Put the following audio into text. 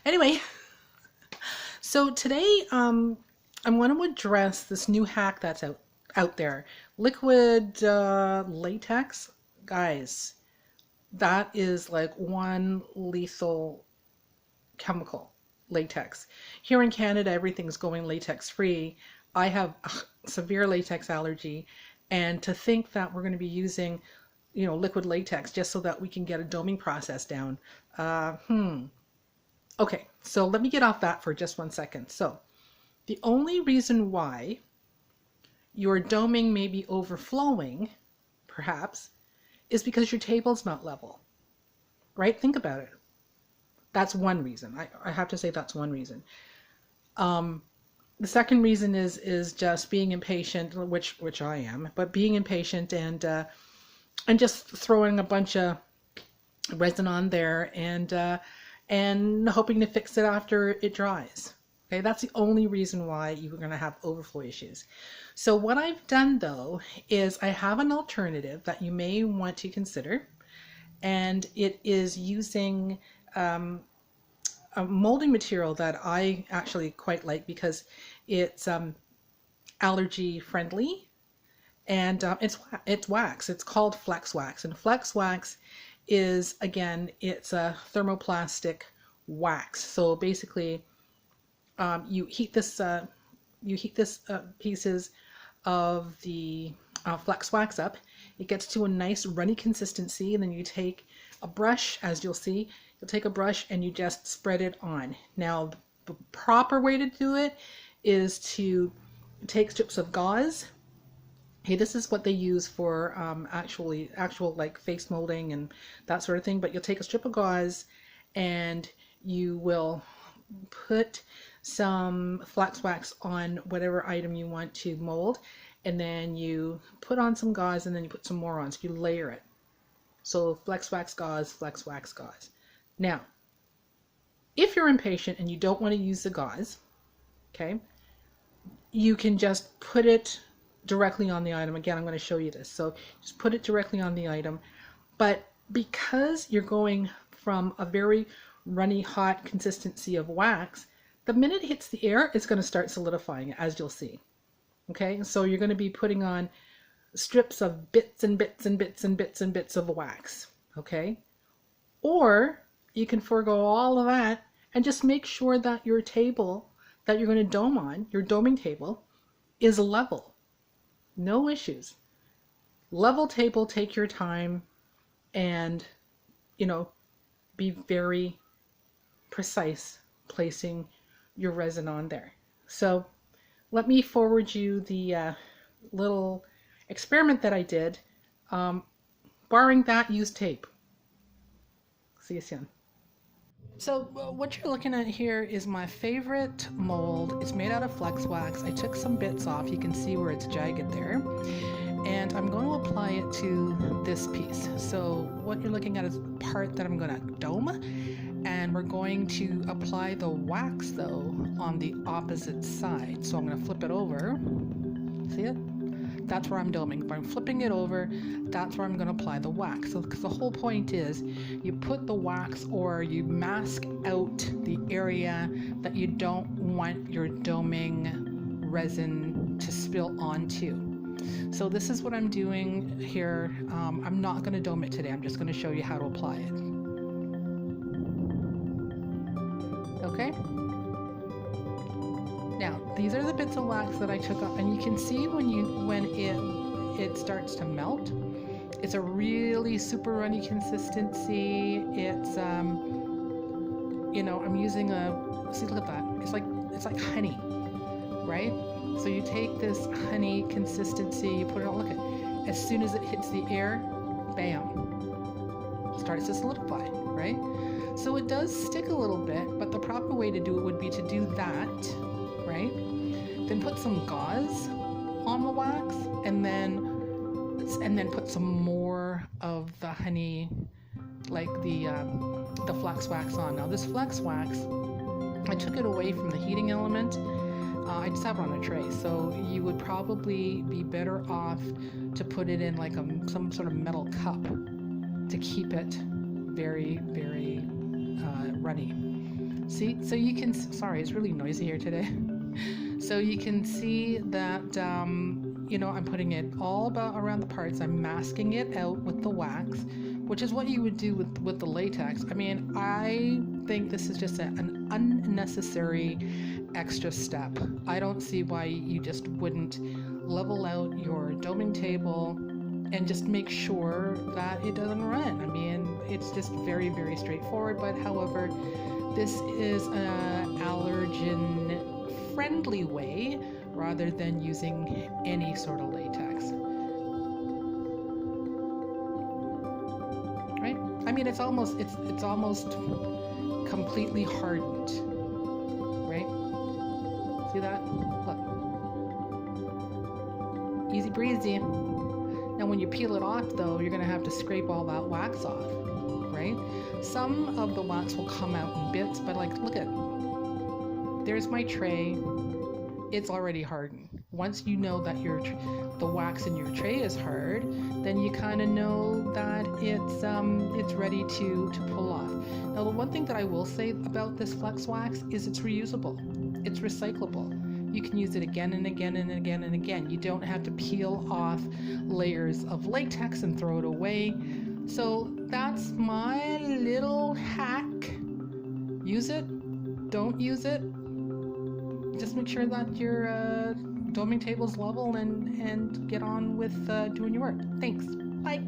Anyway, so today I'm going to address this new hack that's out there. Liquid latex. Guys, that is like one lethal chemical, latex. Here in Canada, everything's going latex free. I have a severe latex allergy, and to think that we're going to be using, liquid latex just so that we can get a doming process down. Okay, so let me get off that for just 1 second. So the only reason why your doming may be overflowing, perhaps, is because your table's not level, right? Think about it. That's one reason. I have to say that's one reason. The second reason is just being impatient, which I am, but being impatient and just throwing a bunch of resin on there and hoping to fix it after it dries. Okay, that's the only reason why you're going to have overflow issues. So what I've done though is I have an alternative that you may want to consider, and it is using a molding material that I actually quite like because it's allergy friendly, and it's wax. It's called flex wax, and flex wax is, again, it's a thermoplastic wax. So basically, you heat this pieces of the flex wax up. It gets to a nice runny consistency, and then you take a brush, as you'll see. You'll take a brush and you just spread it on. Now, the proper way to do it is to take strips of gauze. Hey, this is what they use for actual like face molding and that sort of thing. But you'll take a strip of gauze and you will put some flex wax on whatever item you want to mold, and then you put on some gauze, and then you put some more on, so you layer it. So flex wax gauze, flex wax gauze. Now, if you're impatient and you don't want to use the gauze, okay, you can just put it directly on the item. Again, I'm going to show you this. So just put it directly on the item. But because you're going from a very runny, hot consistency of wax, the minute it hits the air, it's going to start solidifying, as you'll see. Okay, so you're going to be putting on strips of bits and bits and bits and bits and bits of wax. Okay, or you can forego all of that and just make sure that your table that you're going to dome on, your doming table, is level. No issues. Level table, take your time, and be very precise placing your resin on there. So let me forward you the little experiment that I did. Barring that, use tape. See you soon. So what you're looking at here is my favorite mold. It's made out of flex wax. I took some bits off. You can see where it's jagged there. And I'm going to apply it to this piece. So what you're looking at is part that I'm going to dome. And we're going to apply the wax though on the opposite side. So I'm going to flip it over. See it? That's where I'm doming. If I'm flipping it over, that's where I'm going to apply the wax. So the whole point is you put the wax, or you mask out the area that you don't want your doming resin to spill onto. So this is what I'm doing here. I'm not going to dome it today. I'm just going to show you how to apply it. Okay? Now, these are the bits of wax that I took off, and you can see when it starts to melt. It's a really super runny consistency. It's I'm using see, look at that. It's like honey, right? So you take this honey consistency, you put it on. Look at, as soon as it hits the air, bam, starts to solidify, right? So it does stick a little bit, but the proper way to do it would be to do that, right? Then put some gauze on the wax, and then put some more of the honey, like the flex wax on. Now this flex wax, I took it away from the heating element. I just have it on a tray, so you would probably be better off to put it in like some sort of metal cup to keep it very, very runny. See, so you can, sorry, it's really noisy here today. So you can see that, you know, I'm putting it all about around the parts. I'm masking it out with the wax, which is what you would do with the latex. I mean, I think this is just an unnecessary extra step. I don't see why you just wouldn't level out your doming table and just make sure that it doesn't run. I mean, it's just very, very straightforward, but however, this is an allergen-friendly way rather than using any sort of latex. Right? I mean, it's almost completely hardened. Right? See that? Look. Easy breezy. Now when you peel it off though, you're gonna have to scrape all that wax off, right? Some of the wax will come out in bits, but like, look at, there's my tray. It's already hardened. Once you know that the wax in your tray is hard, then you kind of know that it's ready to pull off. Now the one thing that I will say about this flex wax is it's reusable. It's recyclable. You can use it again and again and again and again. You don't have to peel off layers of latex and throw it away. So that's my little hack. Use it, don't use it. Just make sure that your doming table's level and get on with doing your work. Thanks. Bye.